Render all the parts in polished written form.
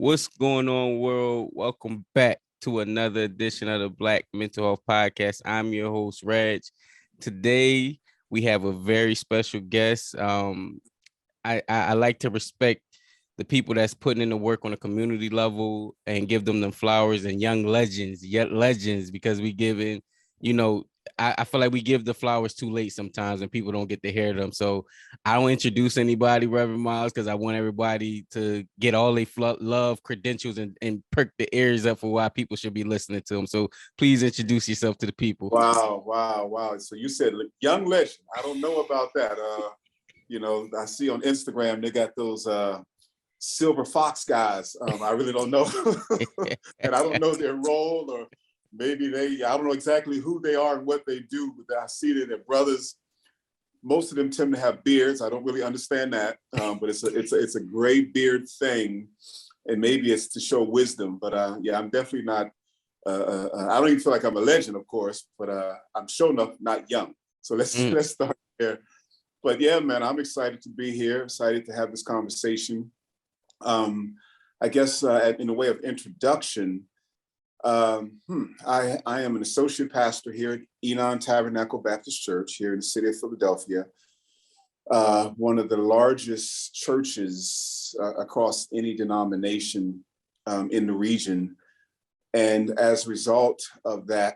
What's going on, world? Welcome back to another edition of the Black Mental Health Podcast. I'm your host, Reg. Today, we have a very special guest. I like to respect the people that's putting in the work on a community level and give them flowers, and young legends, yet legends, because we giving, you know, I feel like we give the flowers too late sometimes and people don't get to hear them. So I don't introduce anybody, Reverend Miles, because I want everybody to get all their love credentials and perk the ears up for why people should be listening to them. So please introduce yourself to the people. Wow. So you said young legend. I don't know about that. I see on Instagram, they got those silver fox guys. I really don't know. And I don't know their role, or maybe I don't know exactly who they are and what they do, but I see that they're brothers. Most of them tend to have beards. I don't really understand that, but it's a gray beard thing, and maybe it's to show wisdom. But I'm definitely not. I don't even feel like I'm a legend, of course, but I'm sure enough not young. So let's start there. But yeah, man, I'm excited to be here. Excited to have this conversation. I guess in the way of introduction, I am an associate pastor here at Enon Tabernacle Baptist Church here in the city of Philadelphia, one of the largest churches across any denomination in the region. And as a result of that,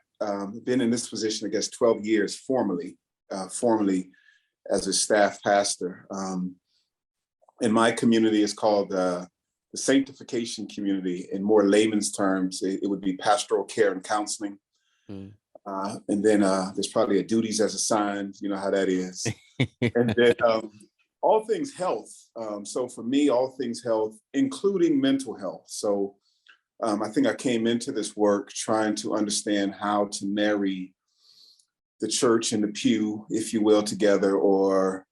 been in this position, I guess, 12 years formally as a staff pastor. In my community, it's called the sanctification community. In more layman's terms, it would be pastoral care and counseling. And then there's probably a duties as assigned, you know how that is. And then all things health. So for me, all things health, including mental health. So I think I came into this work trying to understand how to marry the church and the pew, if you will, together, or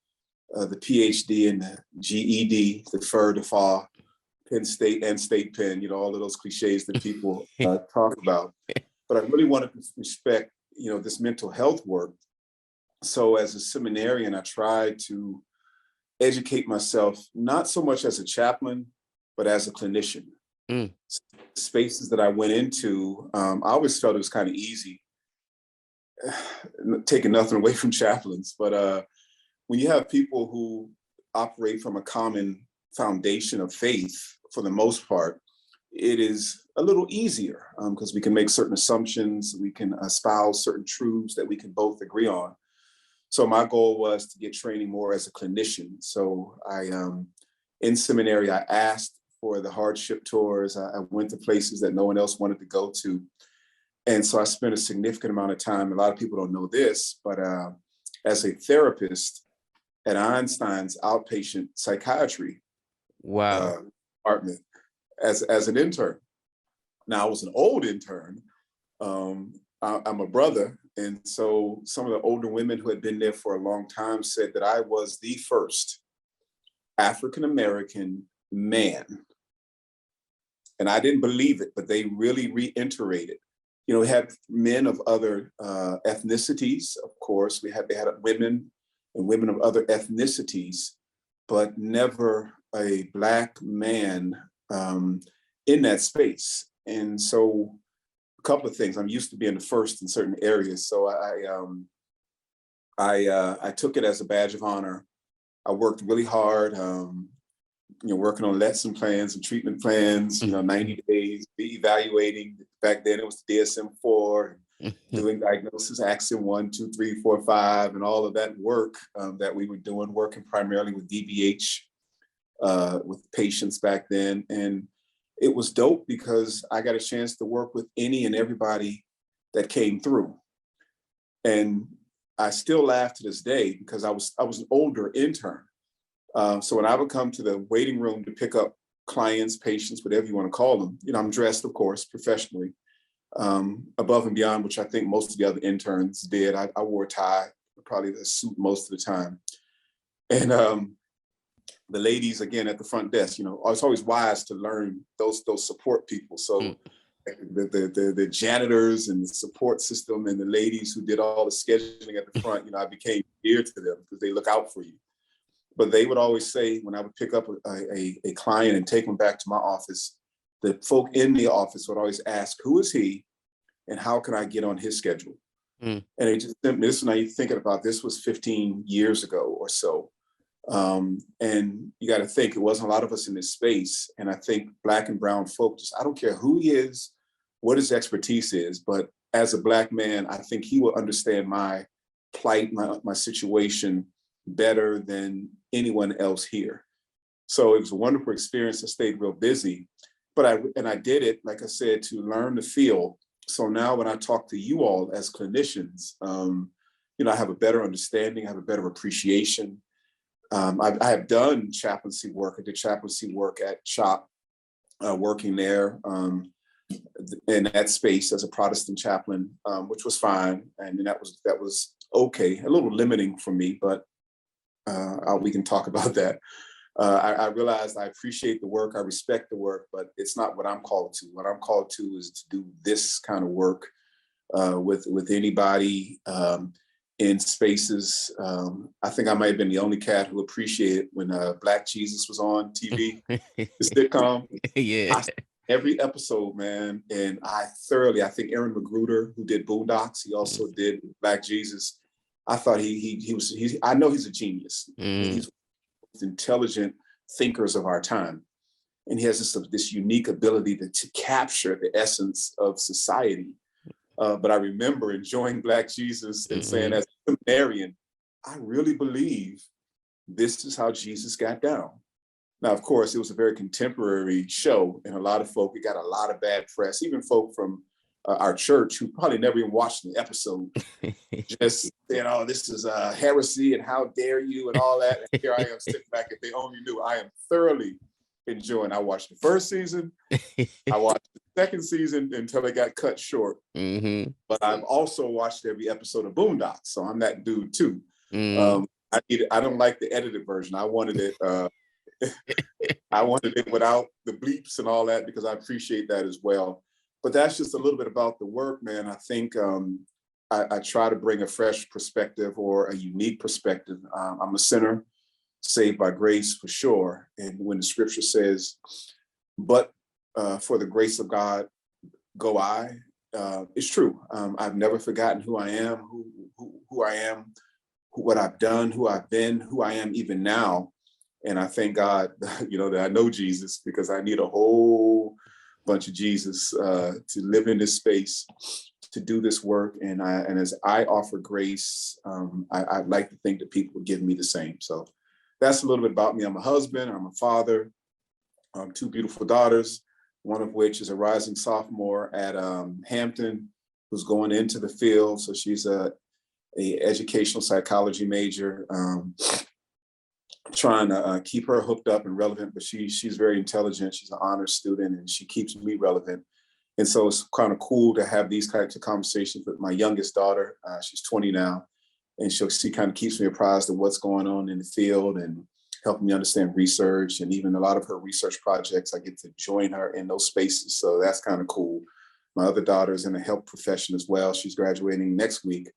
the PhD and the GED, the FER, the FA, Penn State and State Penn, all of those cliches that people talk about. But I really wanted to respect, this mental health work. So as a seminarian, I tried to educate myself, not so much as a chaplain, but as a clinician. Spaces that I went into, I always felt it was kind of easy, taking nothing away from chaplains. But when you have people who operate from a common foundation of faith, for the most part, it is a little easier because we can make certain assumptions, we can espouse certain truths that we can both agree on. So my goal was to get training more as a clinician. So in seminary, I asked for the hardship tours. I went to places that no one else wanted to go to. And so I spent a significant amount of time. A lot of people don't know this, but as a therapist at Einstein's outpatient psychiatry department as an intern. Now I was an old intern. I'm a brother. And so some of the older women who had been there for a long time said that I was the first African-American man. And I didn't believe it, but they really reiterated. We had men of other ethnicities, of course. They had women and women of other ethnicities, but never a Black man in that space. And so a couple of things. I'm used to being the first in certain areas. So I took it as a badge of honor. I worked really hard, working on lesson plans and treatment plans, 90 days, evaluating. Back then it was the DSM-4, doing diagnosis, Axiom 1, 2, 3, 4, 5, and all of that work that we were doing, working primarily with DBH, with patients back then. And it was dope because I got a chance to work with any and everybody that came through. And I still laugh to this day because I was an older intern. So when I would come to the waiting room to pick up clients, patients, whatever you want to call them, I'm dressed, of course, professionally, above and beyond, which I think most of the other interns did. I wore a tie, probably a suit most of the time. And the ladies, again, at the front desk, it's always wise to learn those support people. So the janitors and the support system and the ladies who did all the scheduling at the front, I became dear to them because they look out for you. But they would always say, when I would pick up a client and take them back to my office, the folk in the office would always ask, who is he and how can I get on his schedule? And it just, this, now you're thinking about, this was 15 years ago or so. And you got to think, it wasn't a lot of us in this space. And I think Black and brown folk, just, I don't care who he is, what his expertise is, but as a Black man, I think he will understand my plight, my situation better than anyone else here. So it was a wonderful experience. I stayed real busy, but I did it, like I said, to learn the field. So now when I talk to you all as clinicians, I have a better understanding, I have a better appreciation. I have done chaplaincy work. I did chaplaincy work at CHOP, working there in that space as a Protestant chaplain, which was fine. And that was okay, a little limiting for me, but we can talk about that. I realized I appreciate the work, I respect the work, but it's not what I'm called to. What I'm called to is to do this kind of work with anybody in spaces. I think I might have been the only cat who appreciated when Black Jesus was on TV, the sitcom. Yeah. Every episode, man, and I think Aaron Magruder, who did Boondocks, he also did Black Jesus. I thought I know he's a genius. He's intelligent thinkers of our time, and he has this unique ability to capture the essence of society. But I remember enjoying Black Jesus and saying, as a seminarian, I really believe this is how Jesus got down. Now, of course, it was a very contemporary show, and a lot of folk, it got a lot of bad press, even folk from our church who probably never even watched the episode, just saying, oh, this is heresy and how dare you and all that. And here I am sitting back. If they only knew, I am thoroughly enjoying. I watched the first season. I watched the second season until it got cut short. But I've also watched every episode of Boondocks, so I'm that dude too. I don't like the edited version. I wanted it. I wanted it without the bleeps and all that, because I appreciate that as well. But that's just a little bit about the work, man. I think I try to bring a fresh perspective or a unique perspective. I'm a sinner, saved by grace for sure. And when the scripture says, but for the grace of God, go I, it's true. I've never forgotten who I am, who I am, what I've done, who I've been, who I am even now. And I thank God, that I know Jesus, because I need a whole bunch of Jesus to live in this space, to do this work. And as I offer grace, I'd like to think that people would give me the same. So that's a little bit about me. I'm a husband, I'm a father, 2 beautiful daughters, one of which is a rising sophomore at Hampton, who's going into the field. So she's a educational psychology major. Trying to keep her hooked up and relevant, but she's very intelligent. She's an honors student, and she keeps me relevant. And so it's kind of cool to have these types of conversations with my youngest daughter. She's 20 now, and she kind of keeps me apprised of what's going on in the field and helping me understand research. And even a lot of her research projects, I get to join her in those spaces. So that's kind of cool. My other daughter is in the health profession as well. She's graduating next week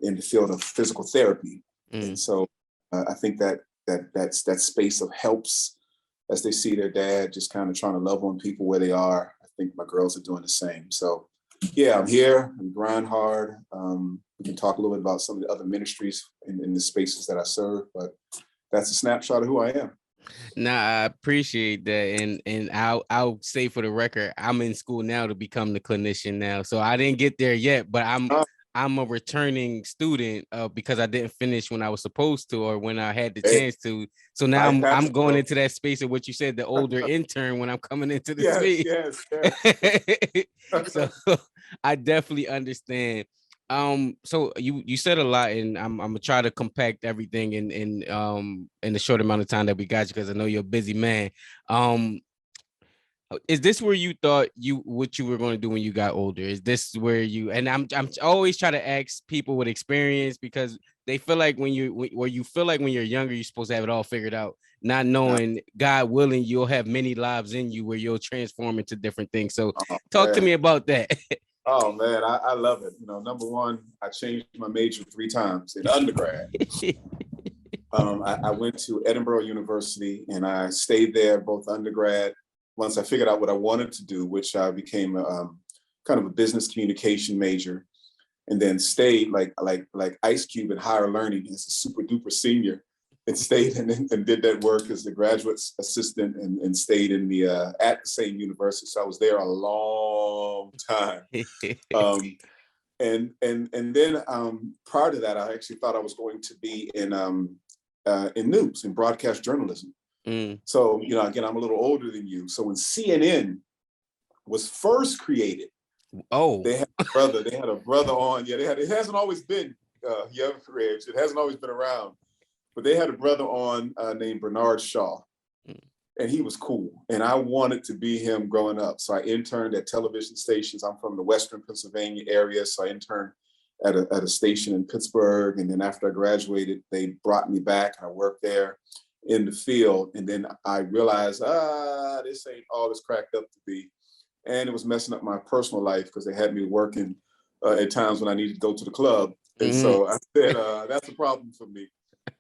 in the field of physical therapy. And so I think that space of helps as they see their dad just kind of trying to love on people where they are. I think my girls are doing the same. So yeah, I'm here, I'm grind hard. We can talk a little bit about some of the other ministries in the spaces that I serve, but that's a snapshot of who I am. Nah, I appreciate that. And I'll say for the record, I'm in school now to become the clinician now. So I didn't get there yet, but I'm a returning student because I didn't finish when I was supposed to, or when I had the chance to. So now I'm going into that space of what you said, the older intern, when I'm coming into the space. Yes. So I definitely understand. So you said a lot, and I'm gonna try to compact everything in the short amount of time that we got you, because I know you're a busy man. Is this where you thought what you were going to do when you got older? Is this where you, and I'm always trying to ask people with experience, because they feel like when you're younger, you're supposed to have it all figured out, not knowing, God willing, you'll have many lives in you where you'll transform into different things. So talk to me about that. Oh man, I love it. Number one, I changed my major 3 times in undergrad. I went to Edinburgh University and I stayed there both undergrad once I figured out what I wanted to do, which I became kind of a business communication major, and then stayed like Ice Cube in higher learning as a super duper senior, and stayed and did that work as a graduate assistant, and stayed in the at the same university. So I was there a long time. And then prior to that, I actually thought I was going to be in news, in broadcast journalism. So, you know, again, I'm a little older than you. So when CNN was first created, they had a brother on. Yeah, it hasn't always been young creatives. It hasn't always been around, but they had a brother on named Bernard Shaw, and he was cool. And I wanted to be him growing up. So I interned at television stations. I'm from the Western Pennsylvania area. So I interned at a station in Pittsburgh. And then after I graduated, they brought me back and I worked there in the field. And then I realized, this ain't all it's cracked up to be. And it was messing up my personal life because they had me working at times when I needed to go to the club. And so I said, that's a problem for me.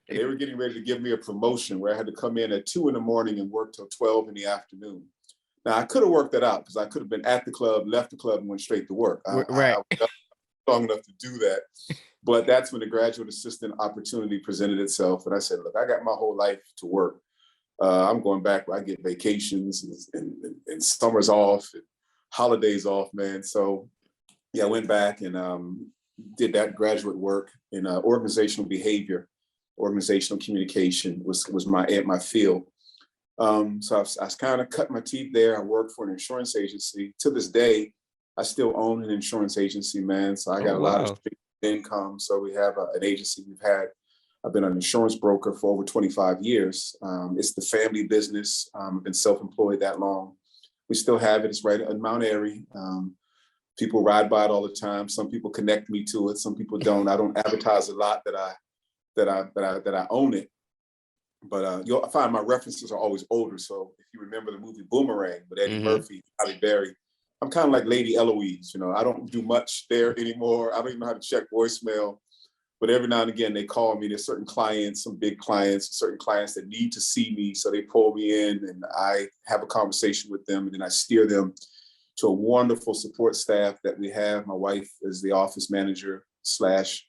And they were getting ready to give me a promotion where I had to come in at 2 a.m. and work till 12 p.m. Now I could have worked that out because I could have been at the club, left the club, and went straight to work. I was strong enough to do that. But that's when the graduate assistant opportunity presented itself. And I said, look, I got my whole life to work. I'm going back where I get vacations and summers off, and holidays off, man. So yeah, I went back and did that graduate work in organizational behavior. Organizational communication was my field. So I kind of cut my teeth there. I worked for an insurance agency. To this day, I still own an insurance agency, man. So I got a lot of income. So we have an agency I've been an insurance broker for over 25 years. It's the family business. I've been self-employed that long. We still have it. It's right in Mount Airy. People ride by it all the time. Some people connect me to it. Some people don't. I don't advertise a lot that I own it. But you'll find my references are always older. So if you remember the movie Boomerang with Eddie Murphy, Halle Berry, I'm kind of like Lady Eloise. You know, I don't do much there anymore. I don't even know how to check voicemail. But every now and again, they call me. There's certain clients, some big clients, certain clients that need to see me. So they pull me in and I have a conversation with them. And then I steer them to a wonderful support staff that we have. My wife is the office manager slash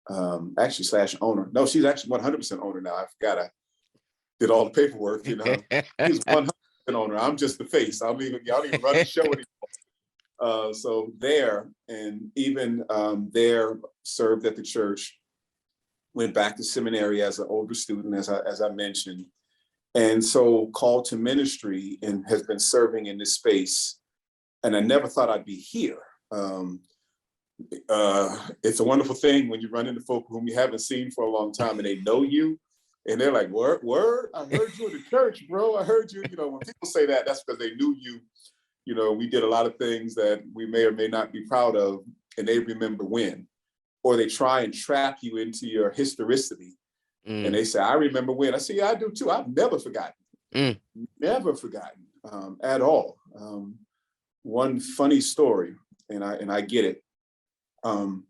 owner. No, she's actually 100% owner now. I forgot I did all the paperwork, you know. She's 100% owner. I'm just the face. I don't even run the show anymore. So there, and even there, served at the church, went back to seminary as an older student, as I mentioned, and so called to ministry and has been serving in this space. And I never thought I'd be here. It's a wonderful thing when you run into folk whom you haven't seen for a long time and they know you. And they're like, word, I heard you in the church, bro. I heard you. You know, when people say that, that's because they knew you. You know, we did a lot of things that we may or may not be proud of, and they remember when. Or they try and trap you into your historicity. And they say, I remember when. I say, yeah, I do too. I've never forgotten. Never forgotten at all. One funny story, and I get it. I've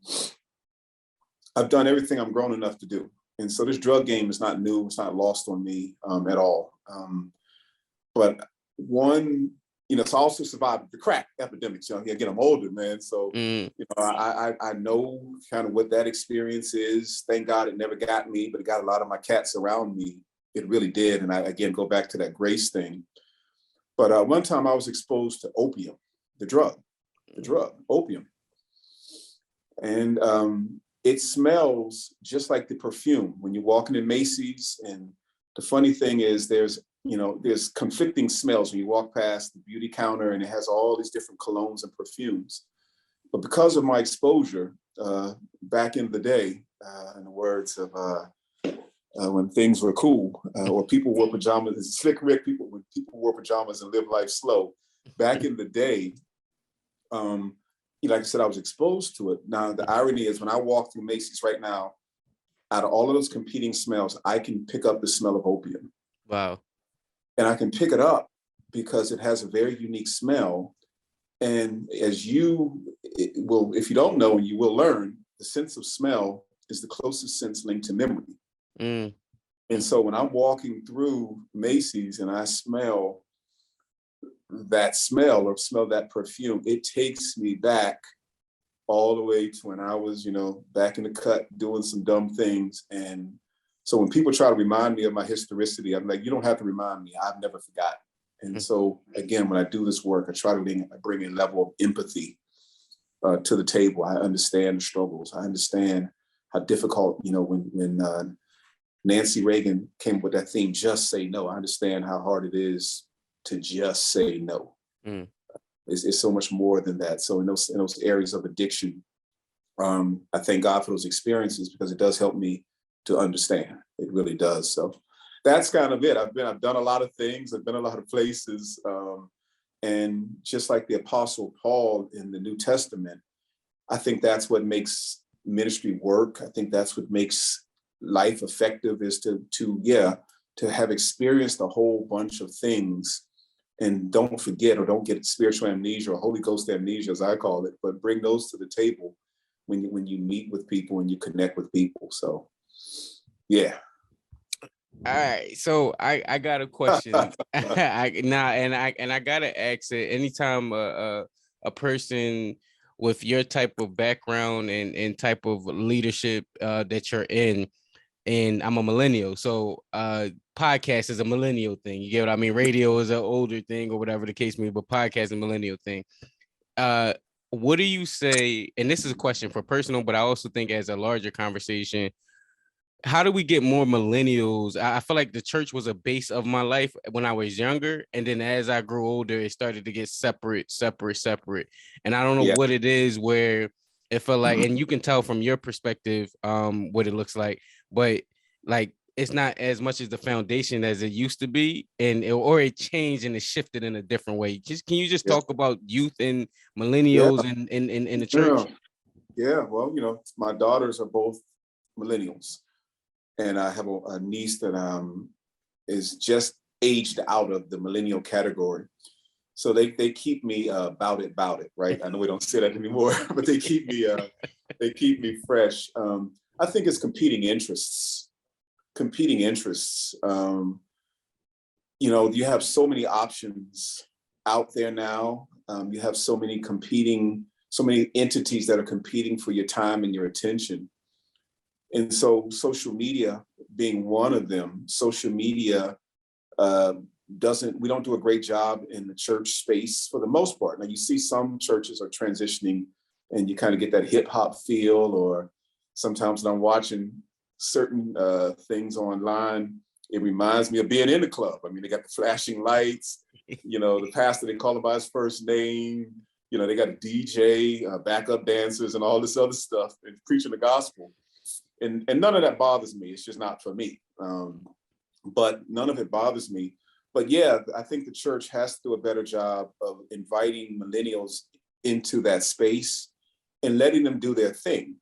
done everything I'm grown enough to do. And so this drug game is not new. It's not lost on me at all. But one, you know, it's also survived the crack epidemics. You know, again, I'm older, man. So, you know, I know kind of what that experience is. Thank God it never got me, but it got a lot of my cats around me. It really did. And I, again, go back to that grace thing. But one time I was exposed to opium, the drug, opium. And it smells just like the perfume when you're walking in Macy's. And the funny thing is there's conflicting smells when you walk past the beauty counter and it has all these different colognes and perfumes. But because of my exposure back in the day, in the words of when things were cool, or people wore pajamas, Slick Rick, when people wore pajamas and live life slow, back in the day, like I said, I was exposed to it. Now, the irony is when I walk through Macy's right now, out of all of those competing smells, I can pick up the smell of opium. Wow. And I can pick it up because it has a very unique smell. And if you don't know, you will learn, the sense of smell is the closest sense linked to memory. And so when I'm walking through Macy's and I smell that smell or smell that perfume, it takes me back all the way to when I was, back in the cut doing some dumb things. And so when people try to remind me of my historicity, I'm like, you don't have to remind me. I've never forgotten. And so again, when I do this work, I try to bring a level of empathy to the table. I understand the struggles. I understand how difficult, when Nancy Reagan came with that theme, just say no. I understand how hard it is to just say no. It's so much more than that. So in those areas of addiction, I thank God for those experiences because it does help me to understand. It really does. So that's kind of it. I've done a lot of things. I've been a lot of places. And just like the Apostle Paul in the New Testament, I think that's what makes ministry work. I think that's what makes life effective, is to have experienced a whole bunch of things and don't forget or don't get spiritual amnesia or Holy Ghost amnesia, as I call it, but bring those to the table when you meet with people and you connect with people. So, yeah. All right, so I got a question. I gotta ask it. Anytime a person with your type of background and type of leadership that you're in, and I'm a millennial, so podcast is a millennial thing. You get what I mean? Radio is an older thing or whatever the case may be, but podcast is a millennial thing. What do you say? And this is a question for personal, but I also think as a larger conversation, how do we get more millennials? I feel like the church was a base of my life when I was younger. And then as I grew older, it started to get separate. And I don't know what it is where it felt like, and you can tell from your perspective what it looks like, but like it's not as much as the foundation as it used to be, or it changed and it shifted in a different way. Can you just talk about youth and millennials in the church? Yeah. Well, my daughters are both millennials. And I have a niece that is just aged out of the millennial category. So they keep me about it, right? I know we don't say that anymore, but they keep me fresh. I think it's competing interests. You have so many options out there now. You have so many entities that are competing for your time and your attention. And so social media being one of them, social media we don't do a great job in the church space for the most part. Now you see some churches are transitioning and you kind of get that hip hop feel, or sometimes when I'm watching certain things online, it reminds me of being in the club. I mean, they got the flashing lights, the pastor, they call him by his first name, they got a DJ, backup dancers and all this other stuff and preaching the gospel. And none of that bothers me. It's just not for me. But none of it bothers me. But yeah, I think the church has to do a better job of inviting millennials into that space and letting them do their thing.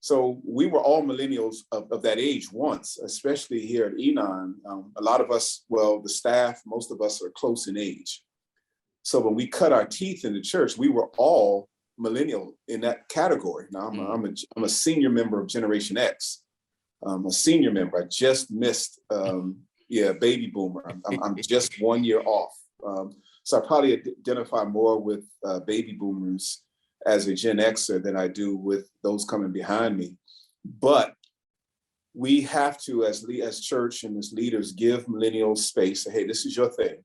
So we were all millennials of that age once, especially here at Enon. A lot of us, the staff, most of us are close in age. So when we cut our teeth in the church, we were all millennial in that category. Now I'm a senior member of Generation X. I'm a senior member. I just missed baby boomer. I'm just 1 year off. So I probably identify more with baby boomers as a Gen Xer than I do with those coming behind me. But we have to, as church and as leaders, give millennials space. Say, hey, this is your thing,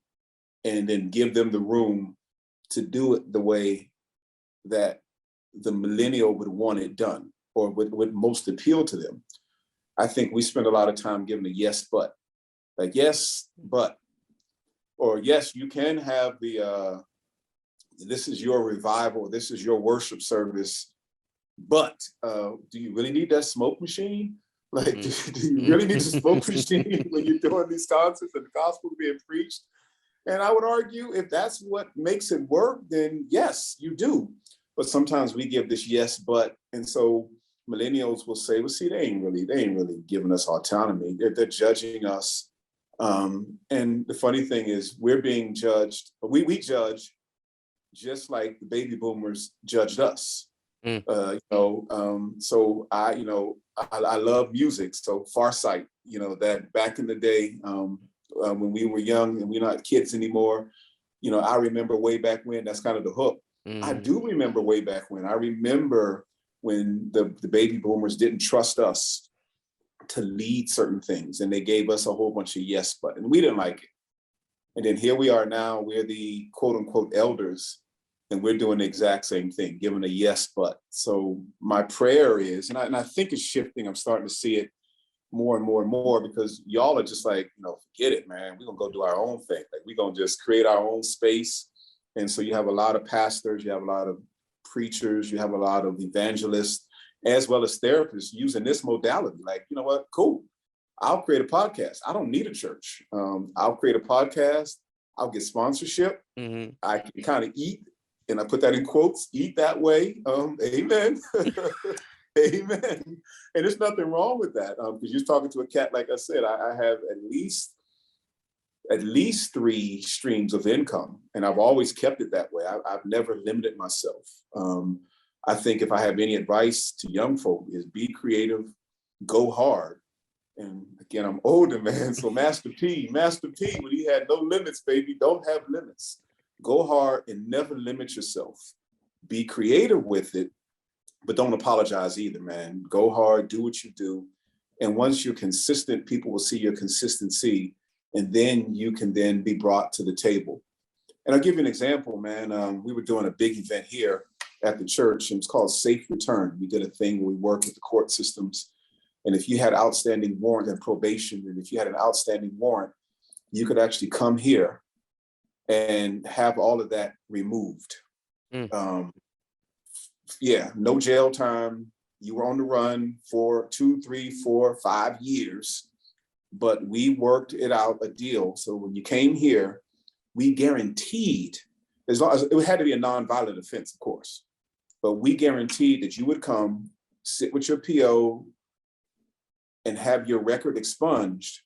and then give them the room to do it the way that the millennial would want it done, or would most appeal to them. I think we spend a lot of time giving a yes, but. Like, yes, but. Or yes, you can have this is your revival, this is your worship service, but do you really need that smoke machine? Like, do you really need a smoke machine when you're doing these concerts and the gospel being preached? And I would argue if that's what makes it work, then yes, you do. But sometimes we give this yes, but, and so millennials will say, well, see, they ain't really giving us autonomy. They're judging us. And the funny thing is we're being judged, but we judge just like the baby boomers judged us. So I love music. So Farsight, that back in the day, when we were young and we're not kids anymore, I remember way back when. That's kind of the hook. I do remember way back when. I remember when the baby boomers didn't trust us to lead certain things, and they gave us a whole bunch of yes, but, and we didn't like it. And then here we are now, we're the quote unquote elders, and we're doing the exact same thing, giving a yes, but. So my prayer is, and I think it's shifting, I'm starting to see it more and more and more, because y'all are just like, forget it, man. We're gonna go do our own thing. Like, we're gonna just create our own space. And so you have a lot of pastors, you have a lot of preachers, you have a lot of evangelists, as well as therapists using this modality. Like, you know what? Cool. I'll create a podcast. I don't need a church. I'll create a podcast. I'll get sponsorship. I can kind of eat, and I put that in quotes, eat that way. Amen. Amen. And there's nothing wrong with that. Because you're talking to a cat, like I said, I have at least 3 streams of income, and I've always kept it that way. I've never limited myself. I think if I have any advice to young folk is be creative, go hard. And again, I'm older, man. So Master P, when he had no limits, baby, don't have limits. Go hard and never limit yourself. Be creative with it, but don't apologize either, man. Go hard, do what you do. And once you're consistent, people will see your consistency, and then you can then be brought to the table. And I'll give you an example, man. We were doing a big event here at the church, and it's called Safe Return. We did a thing where we worked with the court systems. And if you had outstanding warrant and probation, and if you had an outstanding warrant, you could actually come here and have all of that removed. No jail time. You were on the run for 2, 3, 4, 5 years, but we worked it out, a deal. So when you came here, we guaranteed, as long as it had to be a nonviolent offense, of course, but we guaranteed that you would come, sit with your PO, and have your record expunged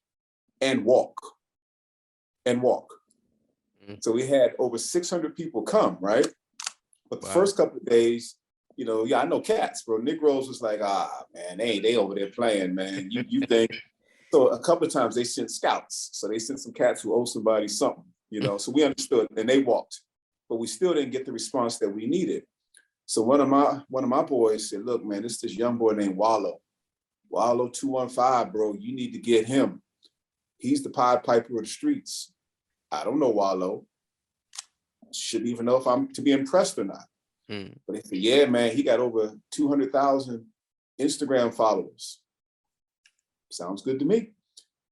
and walk. So we had over 600 people come, right? But the first couple of days, I know cats, bro. Nick Rose was like, man, they over there playing, man. You think. So a couple of times they sent scouts. So they sent some cats who owe somebody something, so we understood, and they walked, but we still didn't get the response that we needed. So one of my boys said, look, man, this young boy named Wallo 215, bro, you need to get him. He's the Pied Piper of the streets. I don't know Wallo. Shouldn't even know if I'm to be impressed or not. But he said, yeah, man, he got over 200,000 Instagram followers. Sounds good to me.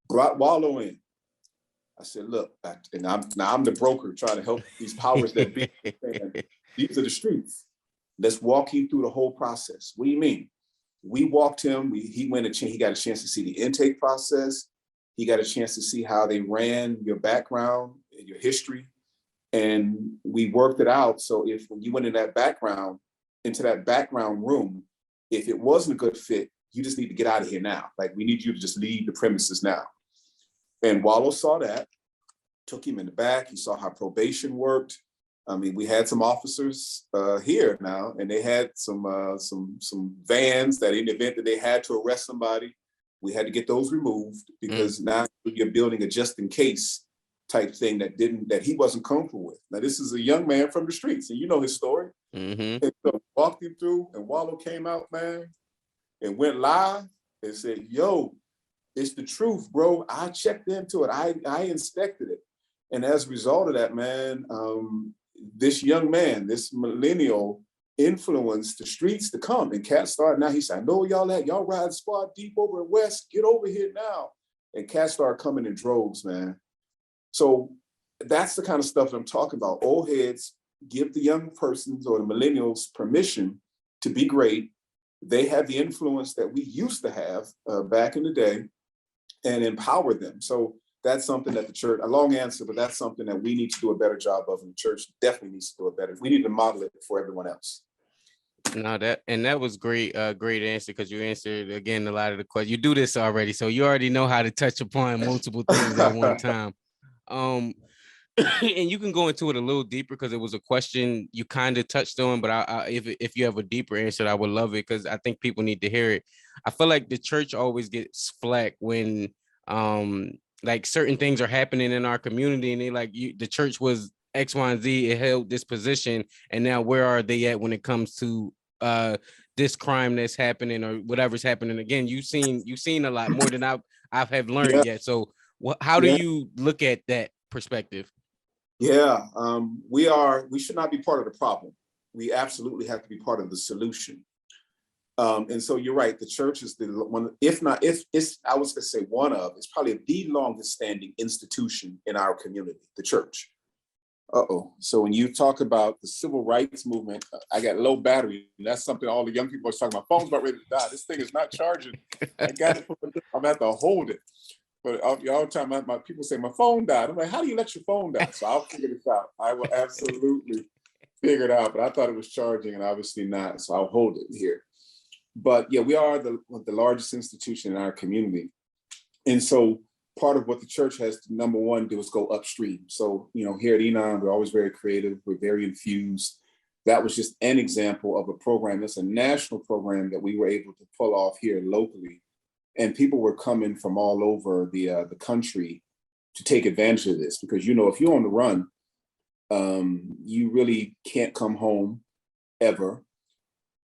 Brought Wallo in. I said, look, and I'm the broker trying to help these powers that be. These are the streets. Let's walk you through the whole process. What do you mean? We walked him. He got a chance to see the intake process. He got a chance to see how they ran your background and your history. And we worked it out. So when you went into that background room, if it wasn't a good fit, you just need to get out of here now. Like, we need you to just leave the premises now. And Wallo saw that, took him in the back. He saw how probation worked. I mean, we had some officers here now, and they had some vans that in the event that they had to arrest somebody, we had to get those removed, because now you're building a just in case type thing that he wasn't comfortable with. Now, this is a young man from the streets, and you know his story. And so walked him through, and Wallo came out, man, and went live and said, yo, it's the truth, bro. I checked into it. I inspected it. And as a result of that, man, this young man, this millennial, influenced the streets to come. And Cat started, now he said, I know where y'all at. Y'all ride squad deep over in West. Get over here now. And Cat started coming in droves, man. So that's the kind of stuff that I'm talking about. Old heads give the young persons or the millennials permission to be great. They have the influence that we used to have back in the day, and empower them. So that's something that the church, a long answer, but that's something that we need to do a better job of, and the church definitely needs to do it better. We need to model it for everyone else. No, that was great, great answer, because you answered again a lot of the questions. You do this already, so you already know how to touch upon multiple things at one time. And you can go into it a little deeper, because it was a question you kind of touched on, but if you have a deeper answer, I would love it, because I think people need to hear it. I feel like the church always gets flack when like certain things are happening in our community, and they the church was X, Y, and Z, it held this position, and now where are they at when it comes to this crime that's happening or whatever's happening? Again, you've seen a lot more than I have learned Yeah, yet. So how do yeah, you look at that perspective? yeah. We should not be part of the problem. We absolutely have to be part of the solution. And so you're right. The church is the one, if not, if it's, I was going to say one of, it's probably the longest standing institution in our community, the church. So when you talk about the civil rights movement, I got low battery. And that's something all the young people are talking about. My phone's about ready to die. This thing is not charging. I got it. I'm going to have to hold it. But all the time, my people say, my phone died. I'm like, how do you let your phone die? So I'll figure this out. I will absolutely figure it out. But I thought it was charging and obviously not. So I'll hold it here. But yeah, we are the largest institution in our community. And so part of what the church has to, number one, do is go upstream. So, here at Enon, we're always very creative. We're very infused. That was just an example of a program. It's a national program that we were able to pull off here locally. And people were coming from all over the country to take advantage of this because, if you're on the run, you really can't come home ever.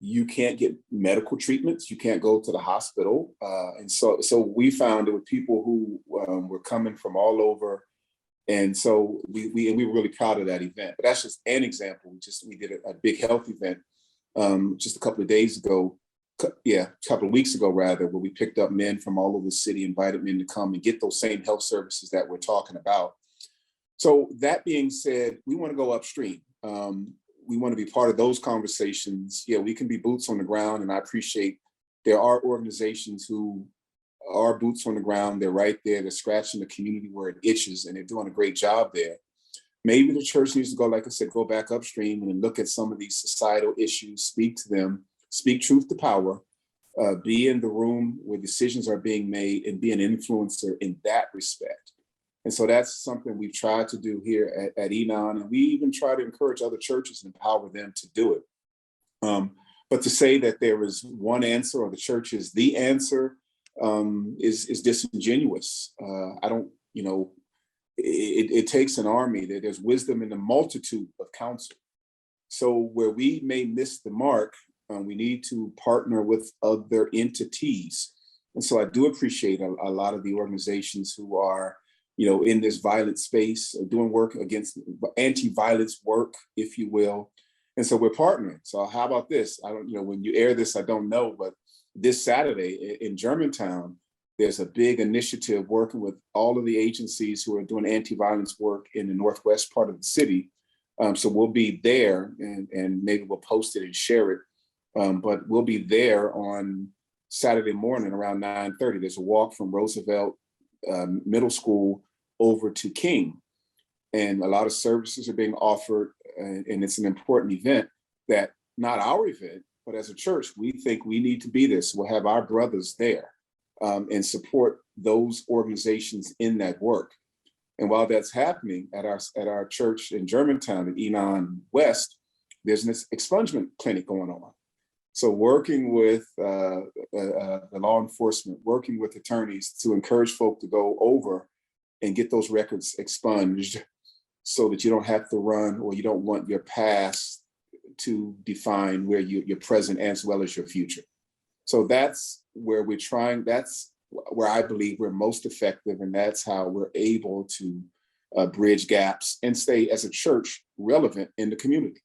You can't get medical treatments. You can't go to the hospital. And so we found there were people who were coming from all over. And so we were really proud of that event. But that's just an example. We did a big health event just a couple of days ago. A couple of weeks ago, rather, where we picked up men from all over the city, invited men to come and get those same health services that we're talking about. So that being said, we want to go upstream. We want to be part of those conversations. Yeah, we can be boots on the ground, and I appreciate there are organizations who are boots on the ground. They're right there. They're scratching the community where it itches, and they're doing a great job there. Maybe the church needs to go, like I said, go back upstream and look at some of these societal issues, speak to them, speak truth to power, be in the room where decisions are being made, and be an influencer in that respect. And so that's something we've tried to do here at Enon, and we even try to encourage other churches and empower them to do it. But to say that there is one answer or the church is the answer is disingenuous. I don't, it takes an army. There's wisdom in the multitude of counsel. So where we may miss the mark, we need to partner with other entities. And so I do appreciate a lot of the organizations who are in this violent space, doing work against anti-violence work, if you will. And so we're partnering. So how about this? I don't, when you air this, I don't know, but this Saturday in Germantown, there's a big initiative working with all of the agencies who are doing anti-violence work in the northwest part of the city. So we'll be there and maybe we'll post it and share it. But we'll be there on Saturday morning around 9:30. There's a walk from Roosevelt Middle School over to King, and a lot of services are being offered, and it's an important event that not our event, but as a church, we think we need to be there. So we'll have our brothers there and support those organizations in that work. And while that's happening at our church in Germantown at Enon West, there's this expungement clinic going on. So working with the law enforcement, working with attorneys to encourage folk to go over and get those records expunged so that you don't have to run or you don't want your past to define where you're present as well as your future. So that's where we're trying, that's where I believe we're most effective, and that's how we're able to bridge gaps and stay as a church relevant in the community.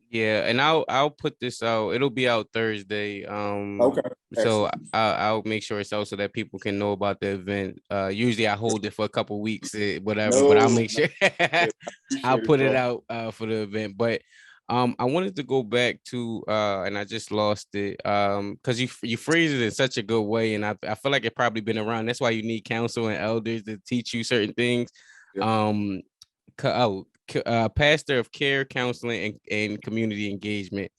Yeah, and I'll put this out. It'll be out Thursday. Okay. So Excellent. I'll make sure it's out so that people can know about the event. Usually I hold it for a couple weeks, whatever, but I'll make sure I'll put it out for the event. But I wanted to go back to and I just lost it because you phrase it in such a good way, and I feel like it probably been around. That's why you need counsel and elders to teach you certain things. Yeah. Pastor of care, counseling, and community engagement.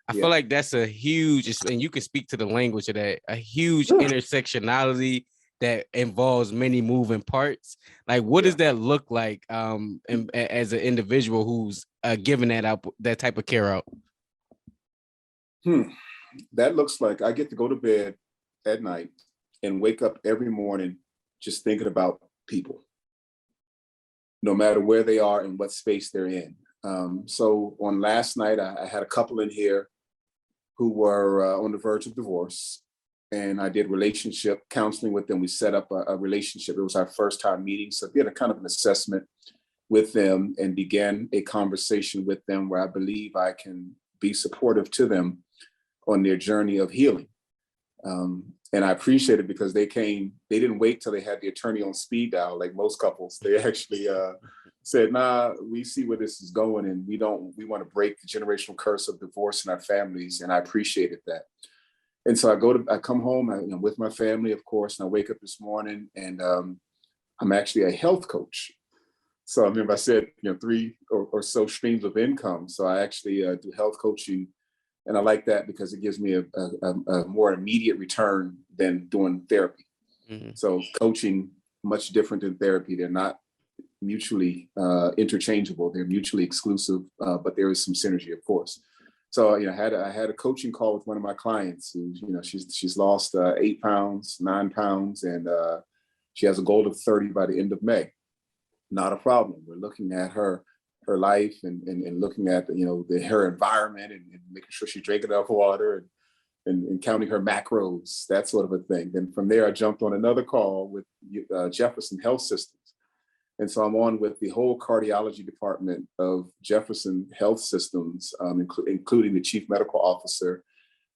I feel like that's a huge, and you can speak to the language of that, a huge intersectionality that involves many moving parts. Like, what does that look like and as an individual who's giving that type of care out? That looks like I get to go to bed at night and wake up every morning just thinking about people. no matter where they are and what space they're in. So on last night, I had a couple in here who were on the verge of divorce, and I did relationship counseling with them. We set up a relationship. It was our first time meeting. So we had a kind of an assessment with them and began a conversation with them where I believe I can be supportive to them on their journey of healing. And I appreciate it because they didn't wait till they had the attorney on speed dial like most couples. They actually said, nah, we see where this is going, and we want to break the generational curse of divorce in our families. And I appreciated that. And so I come home I'm with my family, of course, and I wake up this morning, and I'm actually a health coach. So I remember I said, 3 or so streams of income. So I actually do health coaching. And I like that because it gives me a more immediate return than doing therapy. Mm-hmm. So coaching, much different than therapy. They're not mutually interchangeable. They're mutually exclusive, but there is some synergy, of course. So I had a coaching call with one of my clients who, she's lost 8 pounds, 9 pounds, and she has a goal of 30 by the end of May. Not a problem. We're looking at her life and looking at her environment and making sure she's drinking enough water and counting her macros, that sort of a thing. Then from there, I jumped on another call with Jefferson Health Systems. And so I'm on with the whole cardiology department of Jefferson Health Systems, including the chief medical officer,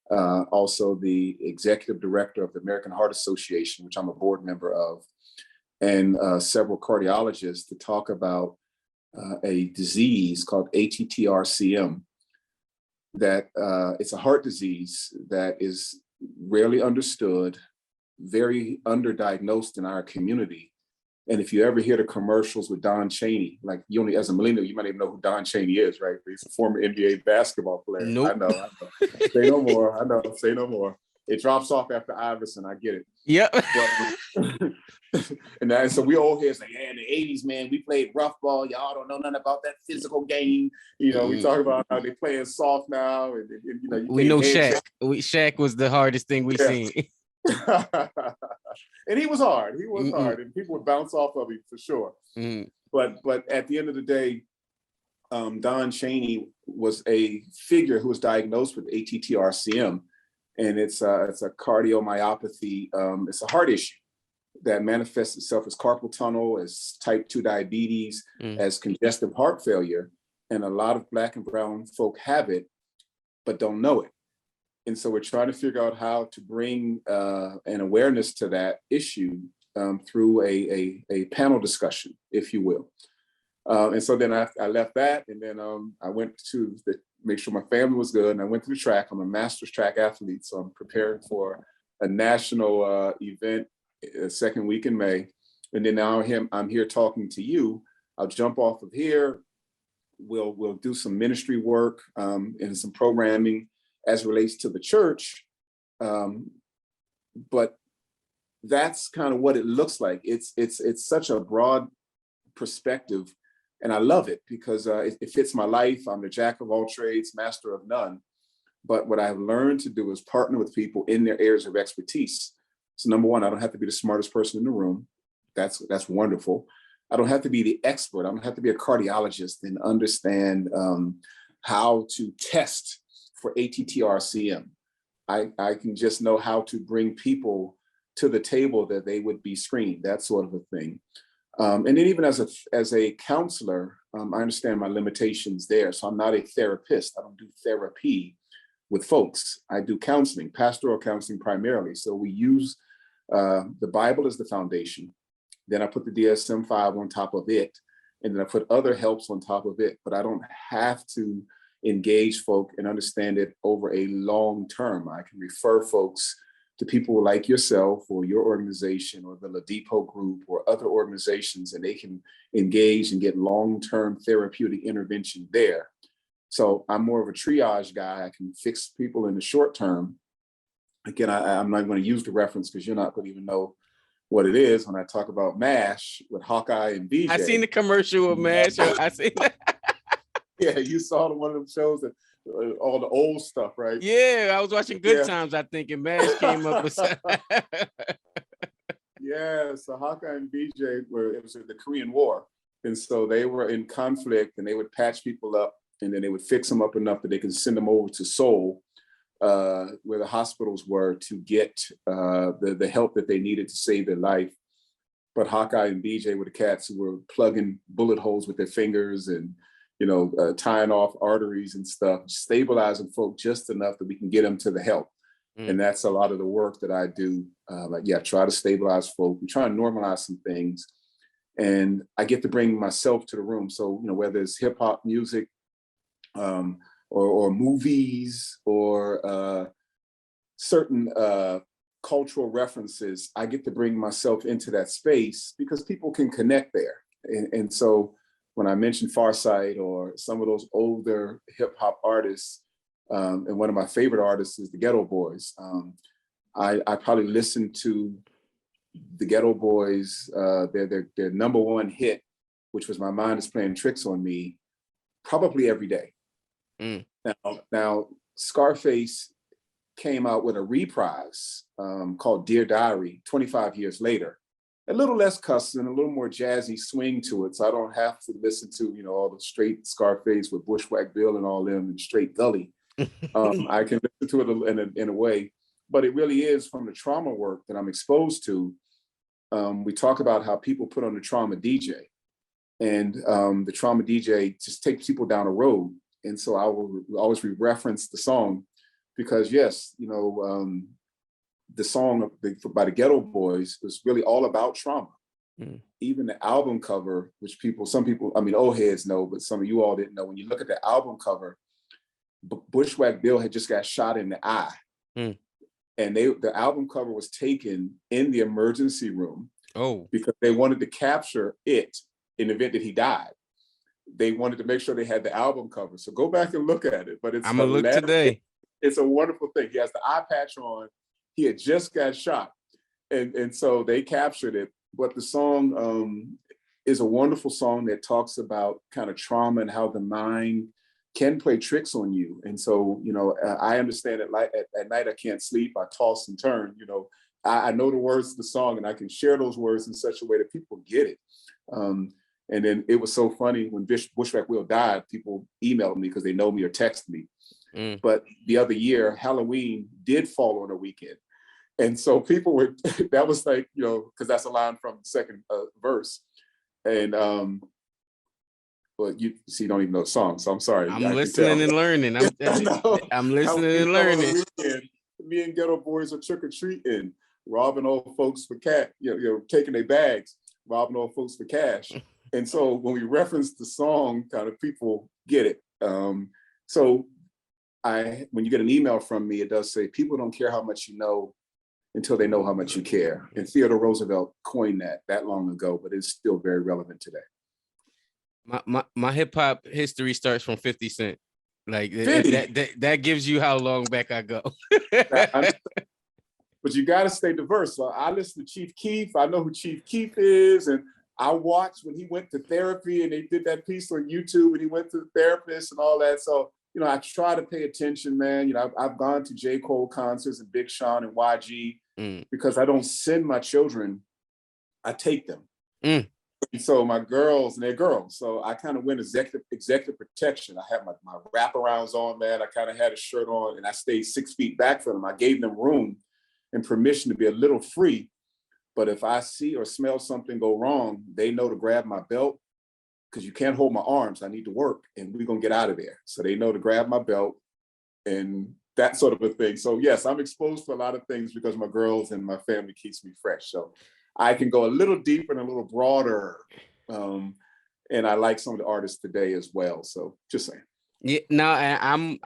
also the executive director of the American Heart Association, which I'm a board member of, and several cardiologists to talk about a disease called ATTR-CM, that it's a heart disease that is rarely understood, very underdiagnosed in our community. And if you ever hear the commercials with Don Chaney, like as a millennial, you might even know who Don Chaney is, right? He's a former NBA basketball player. Nope. I know. Say no more. I know. Say no more. It drops off after Iverson. I get it. Yep. And so we old heads like, in the 80s, man, we played rough ball. Y'all don't know nothing about that physical game. We talk about how they playing soft now. And we know Shaq. Shaq was the hardest thing we seen. And he was hard. He was hard, and people would bounce off of him for sure. But at the end of the day, Don Chaney was a figure who was diagnosed with ATTR-CM, and it's a cardiomyopathy. It's a heart issue that manifests itself as carpal tunnel, as type 2 diabetes, as congestive heart failure, and a lot of Black and brown folk have it, but don't know it. And so we're trying to figure out how to bring an awareness to that issue through a panel discussion, if you will. And so then I left that, and then I went to make sure my family was good, and I went to the track. I'm a master's track athlete, so I'm preparing for a national event second week in May. And then now I'm here talking to you. I'll jump off of here. We'll do some ministry work and some programming as relates to the church. But that's kind of what it looks like. It's such a broad perspective, and I love it because it fits my life. I'm the jack of all trades, master of none. But what I've learned to do is partner with people in their areas of expertise. So number one, I don't have to be the smartest person in the room. That's wonderful. I don't have to be the expert. I don't have to be a cardiologist and understand how to test for ATTR-CM. I can just know how to bring people to the table that they would be screened, that sort of a thing. And then even as a counselor, I understand my limitations there. So I'm not a therapist. I don't do therapy with folks. I do counseling, pastoral counseling primarily. So we use the Bible as the foundation. Then I put the DSM-5 on top of it. And then I put other helps on top of it. But I don't have to engage folk and understand it over a long term. I can refer folks to people like yourself or your organization or the Ladipo group or other organizations, and they can engage and get long-term therapeutic intervention there. So I'm more of a triage guy. I can fix people in the short term. Again, I'm not going to use the reference because you're not going to even know what it is when I talk about MASH with Hawkeye and BJ. I seen the commercial of MASH. I seen that. Yeah, you saw one of them shows that all the old stuff, right? Yeah, I was watching Good Times, I think, and MASH came up with Yeah, so Hawkeye and BJ it was the Korean War. And so they were in conflict, and they would patch people up, and then they would fix them up enough that they could send them over to Seoul, where the hospitals were, to get the help that they needed to save their life. But Hawkeye and BJ were the cats who were plugging bullet holes with their fingers and, tying off arteries and stuff, stabilizing folk just enough that we can get them to the help. And that's a lot of the work that I do. Try to stabilize folk. We try to normalize some things. And I get to bring myself to the room. So, whether it's hip hop music, or movies, or certain cultural references, I get to bring myself into that space because people can connect there. And so when I mentioned Farsight or some of those older hip hop artists, and one of my favorite artists is the Ghetto Boys. I probably listened to the Ghetto Boys, their number one hit, which was My Mind Is Playing Tricks on Me, probably every day. Now, Scarface came out with a reprise called Dear Diary 25 years later. A little less cussing, a little more jazzy swing to it, so I don't have to listen to all the straight Scarface with Bushwhack Bill and all them and straight gully. I can listen to it in a way, but it really is from the trauma work that I'm exposed to. We talk about how people put on the trauma DJ, and the trauma DJ just takes people down a road. And so I will always reference the song because, yes, the song by the Ghetto Boys was really all about trauma. Even the album cover, which some people, old heads know, but some of you all didn't know. When you look at the album cover, Bushwhack Bill had just got shot in the eye. And the album cover was taken in the emergency room because they wanted to capture it in the event that he died. They wanted to make sure they had the album cover. So go back and look at it. But it's I'm gonna look today. It's a wonderful thing. He has the eye patch on. He had just got shot. And so they captured it. But the song is a wonderful song that talks about kind of trauma and how the mind can play tricks on you. And so, I understand that at night I can't sleep. I toss and turn. I know the words of the song, and I can share those words in such a way that people get it. And then it was so funny when Bushwhack Bill died, people emailed me because they know me or text me. But the other year, Halloween did fall on a weekend. And so people were, that was like, because that's a line from the second verse. And well, you don't even know the song, so I'm sorry. I'm listening and learning. I'm listening and learning. Me and Ghetto Boys are trick-or-treating, robbing old folks for taking their bags, robbing old folks for cash. And so when we reference the song, kind of people get it. So when you get an email from me, it does say, people don't care how much you know until they know how much you care. And Theodore Roosevelt coined that long ago, but it's still very relevant today. My hip hop history starts from 50 Cent. Like that gives you how long back I go. But you got to stay diverse. So I listen to Chief Keef. I know who Chief Keef is, and I watched when he went to therapy, and they did that piece on YouTube when he went to the therapist and all that. So I try to pay attention, man. I've gone to J. Cole concerts and Big Sean and YG because I don't send my children, I take them. And so my girls, and they're girls, so I kind of went executive protection. I had my wraparounds on, man. I kind of had a shirt on, and I stayed 6 feet back from them. I gave them room and permission to be a little free. But if I see or smell something go wrong, they know to grab my belt, because you can't hold my arms. I need to work, and we're going to get out of there. So they know to grab my belt and that sort of a thing. So yes, I'm exposed to a lot of things because my girls and my family keeps me fresh. So I can go a little deeper and a little broader. And I like some of the artists today as well. So just saying. Yeah, no, I'm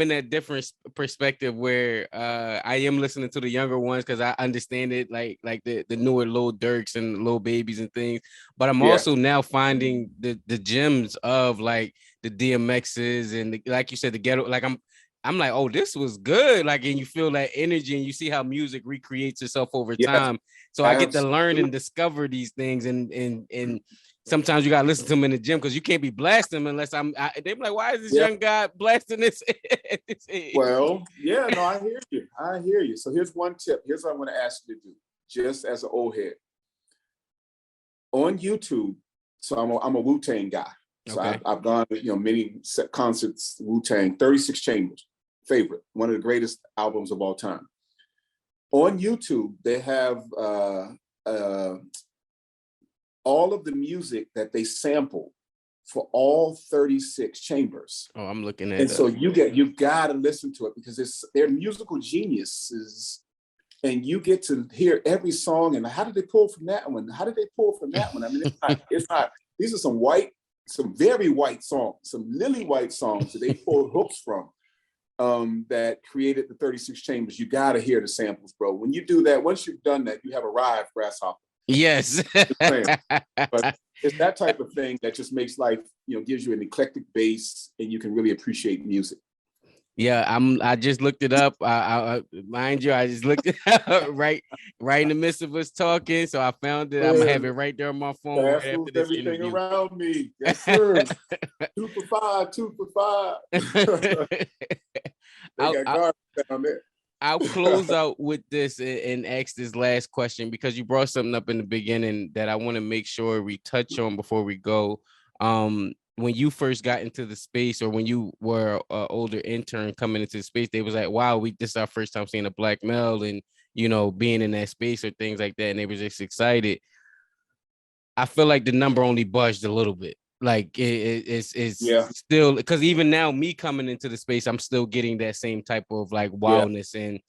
in a different perspective where I am listening to the younger ones because I understand it, like the newer Lil Durks and Lil Babies and things. But I'm also now finding the gems of like the DMXs and like you said, the ghetto. Like I'm like, oh, this was good. Like, and you feel that energy and you see how music recreates itself over time. So I get to learn and discover these things and sometimes you gotta listen to them in the gym because you can't be blasting them unless they be like, why is this young guy blasting this? Well, yeah, no, I hear you. So here's one tip. Here's what I'm gonna ask you to do, just as an old head. On YouTube, So I'm a Wu-Tang guy. So Okay. I've gone, many concerts, Wu-Tang, 36 Chambers, favorite, one of the greatest albums of all time. On YouTube, they have all of the music that they sample for all 36 chambers. Oh, I'm looking at it. And so you gotta listen to it because they're musical geniuses, and you get to hear every song and how did they pull from that one? How did they pull from that one? I mean, it's not, these are some very white songs, some lily white songs that they pulled hooks from that created the 36 chambers. You gotta hear the samples, bro. When you do that, once you've done that, you have arrived, Grasshopper. Yes. But it's that type of thing that just makes life, gives you an eclectic base and you can really appreciate music. Yeah, I just looked it up. I mind you, I just looked it up right in the midst of us talking. So I found it. I'm gonna have it right there on my phone right after this everything interview. around me. Yes, sir. 2 for 5, 2 for 5. They got garbage down there. I'll close out with this and ask this last question because you brought something up in the beginning that I want to make sure we touch on before we go. When you first got into the space, or when you were an older intern coming into the space, they was like, wow, this is our first time seeing a black male and, being in that space or things like that. And they were just excited. I feel like the number only budged a little bit. Like it's still, because even now, me coming into the space, I'm still getting that same type of like wildness. And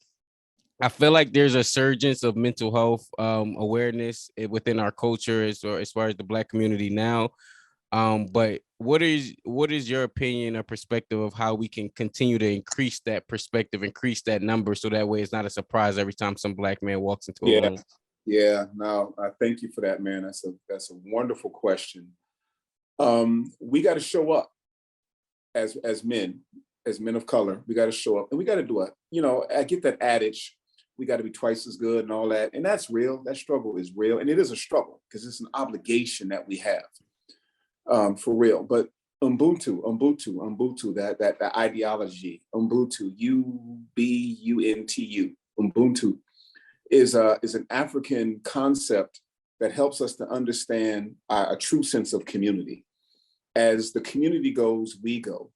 I feel like there's a surgence of mental health awareness within our culture as far as the Black community now. But what is your opinion or perspective of how we can continue to increase that perspective, increase that number, so that way it's not a surprise every time some Black man walks into a room? Yeah. No, I thank you for that, man. That's a wonderful question. We got to show up as men of color. We got to show up, and we got to do it. I get that adage, we got to be twice as good and all that. And that's real. That struggle is real. And it is a struggle because it's an obligation that we have, for real. But Ubuntu, that ideology, Ubuntu, Ubuntu, Ubuntu is an African concept that helps us to understand a true sense of community. As the community goes, we go.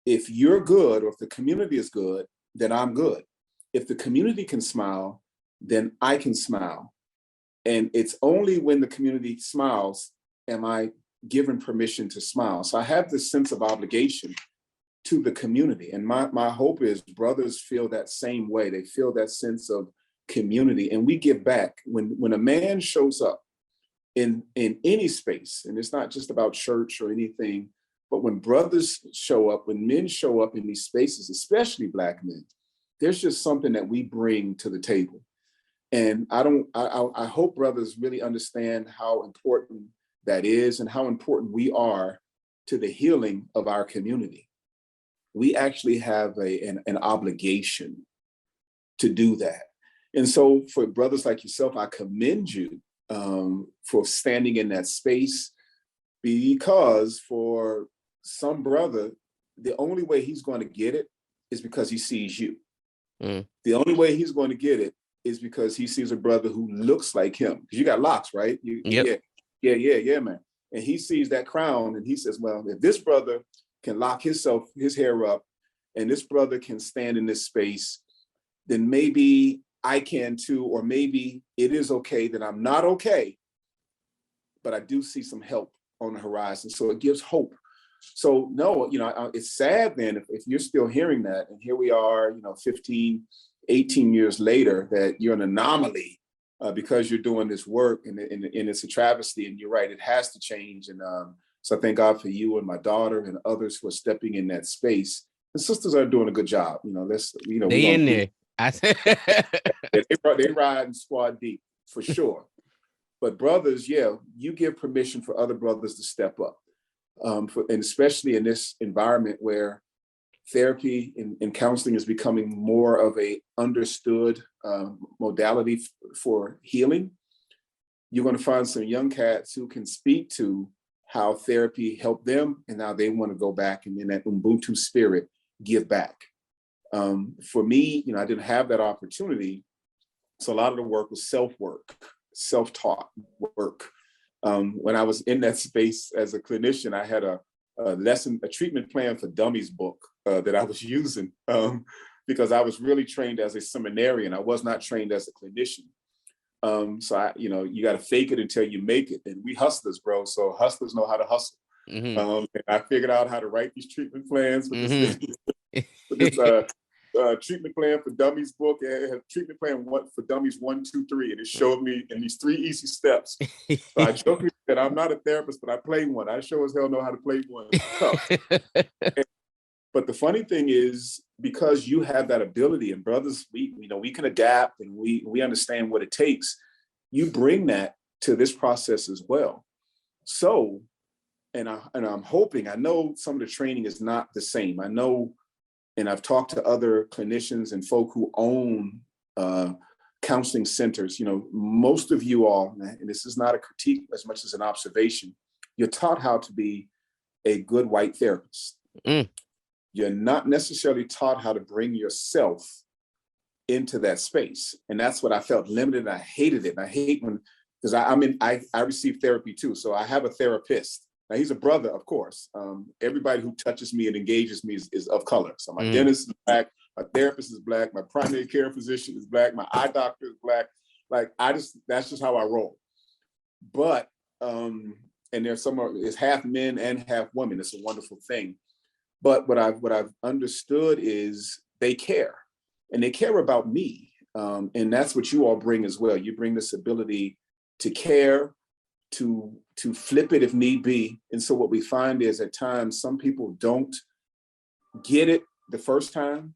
If you're good, or if the community is good, then I'm good. If the community can smile, then I can smile. And it's only when the community smiles am I given permission to smile. So I have this sense of obligation to the community. And my hope is brothers feel that same way. They feel that sense of community, and we give back. When a man shows up in any space, and it's not just about church or anything, but when brothers show up, when men show up in these spaces, especially Black men, there's just something that we bring to the table. And I hope brothers really understand how important that is and how important we are to the healing of our community. We actually have an obligation to do that. And so for brothers like yourself, I commend you for standing in that space, because for some brother, the only way he's going to get it is because he sees you. The only way he's going to get it is because he sees a brother who looks like him. Because you got locks, right? Yep. Yeah, man. And he sees that crown and he says, well, if this brother can lock his hair up, and this brother can stand in this space, then maybe I can too, or maybe it is okay that I'm not okay, but I do see some help on the horizon. So it gives hope. So no, it's sad then if you're still hearing that, and here we are, 15, 18 years later, that you're an anomaly because you're doing this work, and it's a travesty. And you're right, it has to change. And so I thank God for you and my daughter and others who are stepping in that space. The sisters are doing a good job. They in there. They riding squad deep for sure. But brothers, you give permission for other brothers to step up. And especially in this environment where therapy and counseling is becoming more of a understood modality for healing, you're going to find some young cats who can speak to how therapy helped them, and now they want to go back and in that Ubuntu spirit, give back. For me, I didn't have that opportunity. So a lot of the work was self-work, self-taught work. When I was in that space as a clinician, I had a treatment plan for dummies book that I was using because I was really trained as a seminarian. I was not trained as a clinician. So you got to fake it until you make it. And we hustlers, bro. So hustlers know how to hustle. And I figured out how to write these treatment plans with this, with this treatment plan for dummies book. It had treatment plan for dummies 1, 2, 3, and it showed me in these 3 easy steps. So I joked that I'm not a therapist, but I play one. I sure as hell know how to play one. It's tough. But the funny thing is, because you have that ability, and brothers, we can adapt and we understand what it takes. You bring that to this process as well. So, and I'm hoping, I know some of the training is not the same. I know, and I've talked to other clinicians and folk who own counseling centers. Most of you all, and this is not a critique as much as an observation, you're taught how to be a good white therapist. You're not necessarily taught how to bring yourself into that space. And that's what I felt limited. I hated it. I hate when, because I receive therapy too. So I have a therapist. Now he's a brother, of course. Everybody who touches me and engages me is of color. So my dentist is black, my therapist is black, my primary care physician is black, my eye doctor is black. That's just how I roll. But, and there's it's half men and half women. It's a wonderful thing. But what I've understood is they care, and they care about me. And that's what you all bring as well. You bring this ability to care, to flip it if need be. And so what we find is at times, some people don't get it the first time.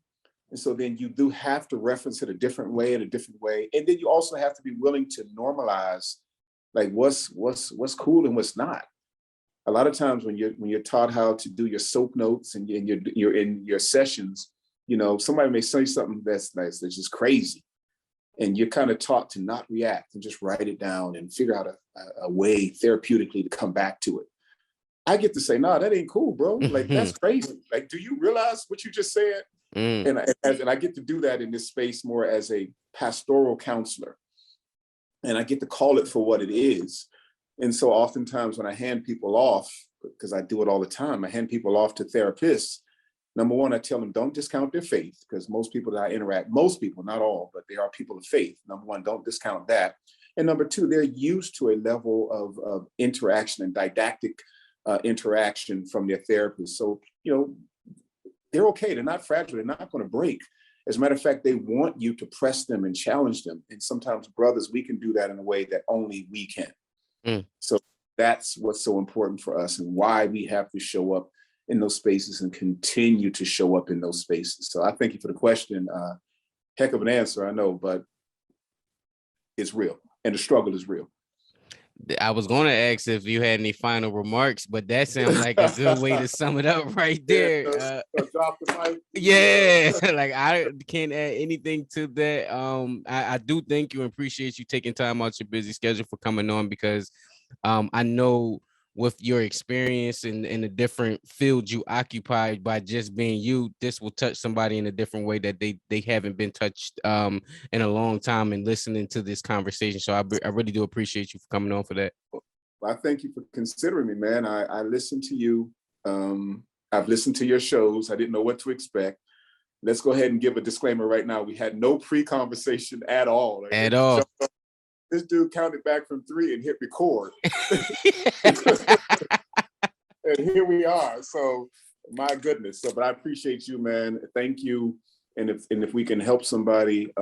And so then you do have to reference it a different way. And then you also have to be willing to normalize like what's cool and what's not. A lot of times when you're taught how to do your soap notes and you're in your sessions, somebody may say something that's just crazy, and you're kind of taught to not react and just write it down and figure out a way therapeutically to come back to it. I get to say, no, that ain't cool, bro. Like, that's crazy. Like, do you realize what you just said? And I get to do that in this space more as a pastoral counselor, and I get to call it for what it is. And so oftentimes when I hand people off, because I do it all the time, I hand people off to therapists. Number one, I tell them, don't discount their faith, because most people that I interact, most people, not all, but they are people of faith. Number one, don't discount that. And number two, they're used to a level of interaction and didactic interaction from their therapist. So, they're okay. They're not fragile. They're not going to break. As a matter of fact, they want you to press them and challenge them. And sometimes, brothers, we can do that in a way that only we can. So that's what's so important for us, and why we have to show up in those spaces and continue to show up in those spaces. So I thank you for the question. Heck of an answer, I know, but it's real, and the struggle is real. I was going to ask if you had any final remarks, but that sounds like a good way to sum it up right there. Drop the mic. Yeah, like I can't add anything to that. I do thank you and appreciate you taking time out your busy schedule for coming on, because I know with your experience in the different fields you occupy, by just being you, this will touch somebody in a different way that they haven't been touched in a long time, and listening to this conversation. So I really do appreciate you for coming on for that. Well, I thank you for considering me, man. I listened to you. I've listened to your shows. I didn't know what to expect. Let's go ahead and give a disclaimer right now. We had no pre-conversation at all. At all. This dude counted back from 3 and hit record. And here we are. So my goodness. But I appreciate you, man. Thank you. And if we can help somebody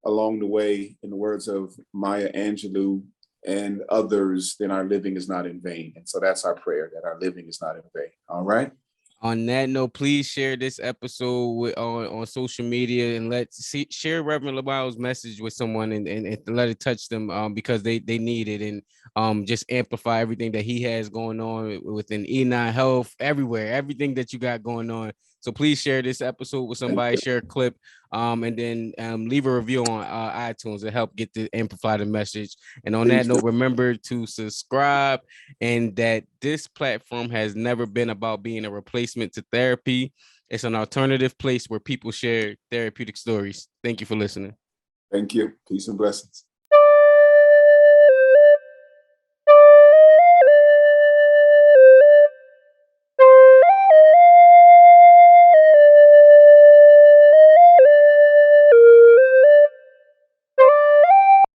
along the way, in the words of Maya Angelou and others, then our living is not in vain. And so that's our prayer, that our living is not in vain. All right. On that note, please share this episode on social media, and share Reverend Miles' message with someone, and let it touch them, because they need it, and just amplify everything that he has going on within Enon Health, everywhere, everything that you got going on. So please share this episode with somebody, share a clip, and then leave a review on iTunes to help amplify the message. And on that note, remember to subscribe, and that this platform has never been about being a replacement to therapy. It's an alternative place where people share therapeutic stories. Thank you for listening. Thank you. Peace and blessings.